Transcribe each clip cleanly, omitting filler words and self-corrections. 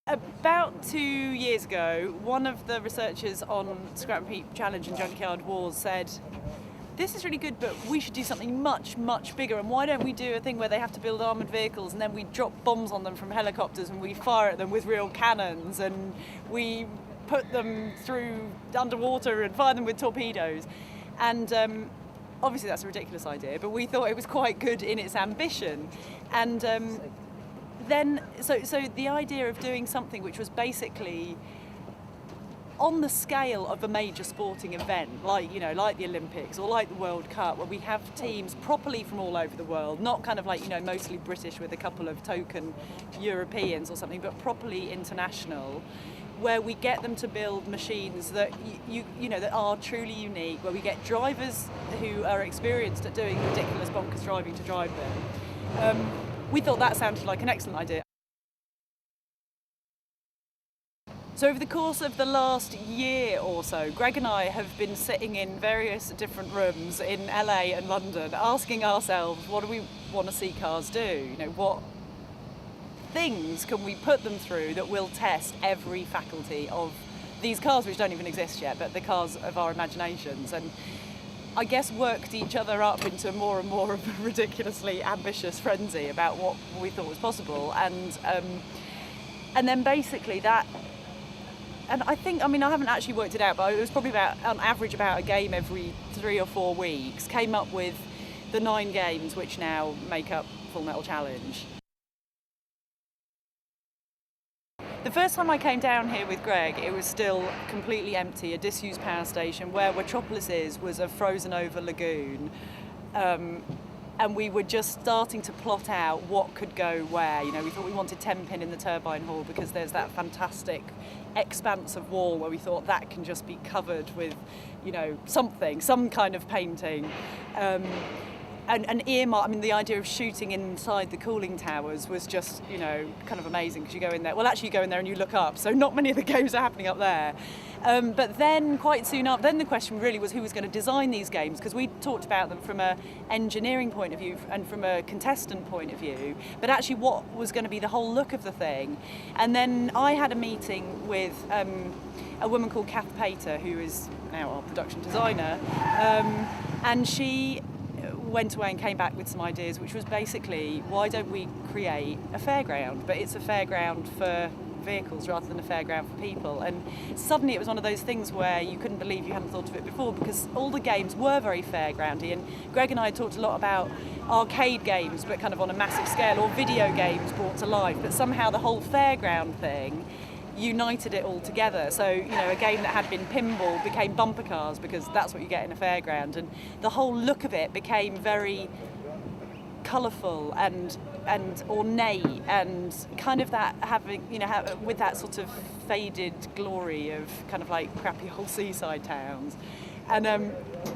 About 2 years ago, one of the researchers on Scrap Heap Challenge and Junkyard Wars said, this is really good, but we should do something much, much bigger, and why don't we do a thing where they have to build armoured vehicles and then we drop bombs on them from helicopters and we fire at them with real cannons and we put them through underwater and fire them with torpedoes. And obviously that's a ridiculous idea, but we thought it was quite good in its ambition. And then the idea of doing something which was basically on the scale of a major sporting event, like the Olympics or like the World Cup, where we have teams properly from all over the world, not kind of like mostly British with a couple of token Europeans or something, but properly international, where we get them to build machines that that are truly unique, where we get drivers who are experienced at doing ridiculous bonkers driving to drive them. We thought that sounded like an excellent idea. So over the course of the last year or so, Greg and I have been sitting in various different rooms in LA and London asking ourselves, what do we want to see cars do? What things can we put them through that will test every faculty of these cars which don't even exist yet, but the cars of our imaginations? And I guess worked each other up into more and more of a ridiculously ambitious frenzy about what we thought was possible, and then basically that, and I haven't actually worked it out, but it was probably on average about a game every 3 or 4 weeks, came up with the 9 games which now make up Full Metal Challenge. The first time I came down here with Greg, it was still completely empty, a disused power station. Where Metropolis was a frozen over lagoon. And we were just starting to plot out what could go where. We thought we wanted 10-pin in the turbine hall because there's that fantastic expanse of wall where we thought that can just be covered with, some kind of painting. And earmark, the idea of shooting inside the cooling towers was just, kind of amazing, because you go in there. Well, actually you go in there and you look up, so not many of the games are happening up there. But then quite soon up, then the question really was who was going to design these games, because we talked about them from an engineering point of view and from a contestant point of view, but actually what was going to be the whole look of the thing. And then I had a meeting with a woman called Cathy Rogers, who is now our production designer, and she went away and came back with some ideas, which was basically, why don't we create a fairground, but it's a fairground for vehicles rather than a fairground for people. And suddenly it was one of those things where you couldn't believe you hadn't thought of it before, because all the games were very fairgroundy, and Greg and I had talked a lot about arcade games but kind of on a massive scale, or video games brought to life, but somehow the whole fairground thing united it all together. So a game that had been pinball became bumper cars, because that's what you get in a fairground, and the whole look of it became very colourful and ornate, and kind of that having with that sort of faded glory of kind of like crappy old seaside towns. And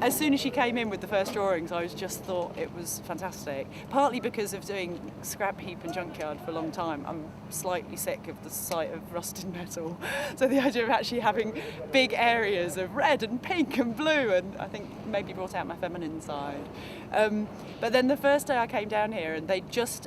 as soon as she came in with the first drawings, I just thought it was fantastic. Partly because of doing Scrap Heap and Junkyard for a long time, I'm slightly sick of the sight of rusted metal. So the idea of actually having big areas of red and pink and blue, and I think maybe brought out my feminine side. But then the first day I came down here, and they just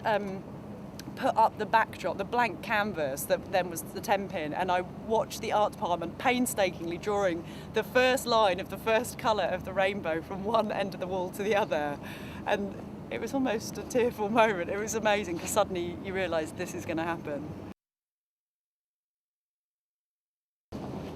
put up the backdrop, the blank canvas that then was the 10-pin, and I watched the art department painstakingly drawing the first line of the first colour of the rainbow from one end of the wall to the other, and it was almost a tearful moment. It was amazing, because suddenly you realise this is going to happen.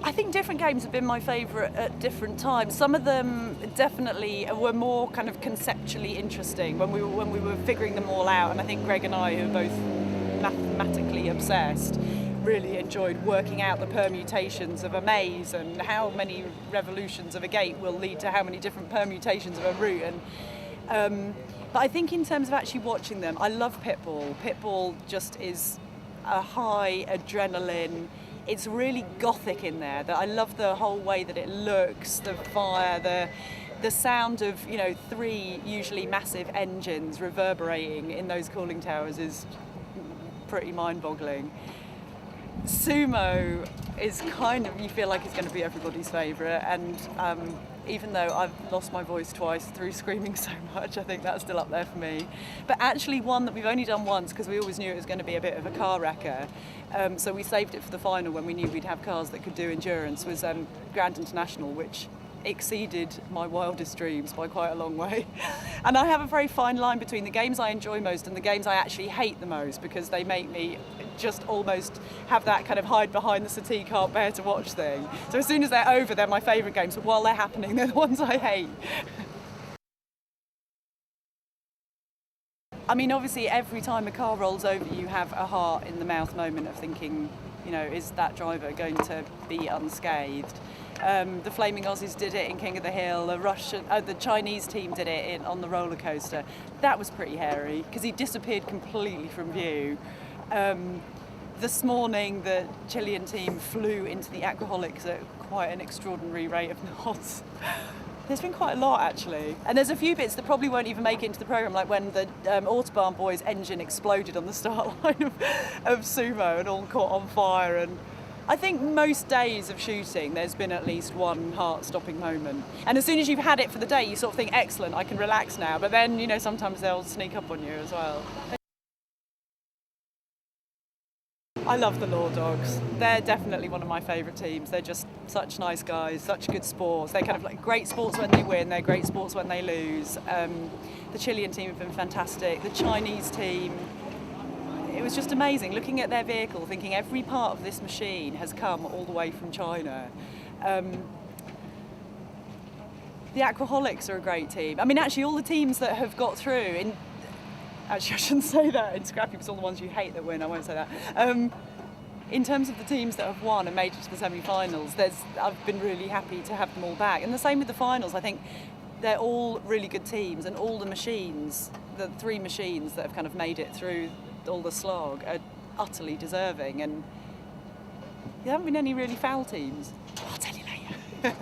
I think different games have been my favourite at different times. Some of them definitely were more kind of conceptually interesting when we were figuring them all out, and I think Greg and I, who are both mathematically obsessed, really enjoyed working out the permutations of a maze and how many revolutions of a gate will lead to how many different permutations of a route. And but I think in terms of actually watching them, I love Pitball. Pitball just is a high adrenaline. It's really gothic in there. That I love the whole way that it looks, the fire, the sound of 3 usually massive engines reverberating in those cooling towers is pretty mind-boggling. Sumo is kind of, you feel like it's going to be everybody's favourite, and even though I've lost my voice twice through screaming so much. I think that's still up there for me. But actually one that we've only done once, because we always knew it was going to be a bit of a car wrecker, so we saved it for the final when we knew we'd have cars that could do endurance, was Grand International, which exceeded my wildest dreams by quite a long way. And I have a very fine line between the games I enjoy most and the games I actually hate the most, because they make me just almost have that kind of hide behind the settee, can't bear to watch thing. So as soon as they're over, they're my favourite games, but while they're happening, they're the ones I hate. I mean, obviously every time a car rolls over, you have a heart in the mouth moment of thinking, you know, is that driver going to be unscathed? The Flaming Aussies did it in King of the Hill. The Chinese team did it on the roller coaster. That was pretty hairy because he disappeared completely from view. This morning, the Chilean team flew into the Aquaholics at quite an extraordinary rate of knots. There's been quite a lot, actually. And there's a few bits that probably won't even make it into the programme, like when the Autobahn boys' engine exploded on the start line of Sumo and all caught on fire. And I think most days of shooting, there's been at least one heart-stopping moment. And as soon as you've had it for the day, you sort of think, excellent, I can relax now. But then, you know, sometimes they'll sneak up on you as well. I love the Law Dogs. They're definitely one of my favourite teams. They're just such nice guys, such good sports. They're kind of like great sports when they win, they're great sports when they lose. The Chilean team have been fantastic. The Chinese team, it was just amazing. Looking at their vehicle, thinking every part of this machine has come all the way from China. The Aquaholics are a great team. I mean, actually, all the teams that have got through Actually, I shouldn't say that in Scrappy, because all the ones you hate that win, I won't say that. In terms of the teams that have won and made it to the semi-finals, I've been really happy to have them all back. And the same with the finals. I think they're all really good teams, and all the machines, the three machines that have kind of made it through all the slog, are utterly deserving. And there haven't been any really foul teams. I'll tell you later.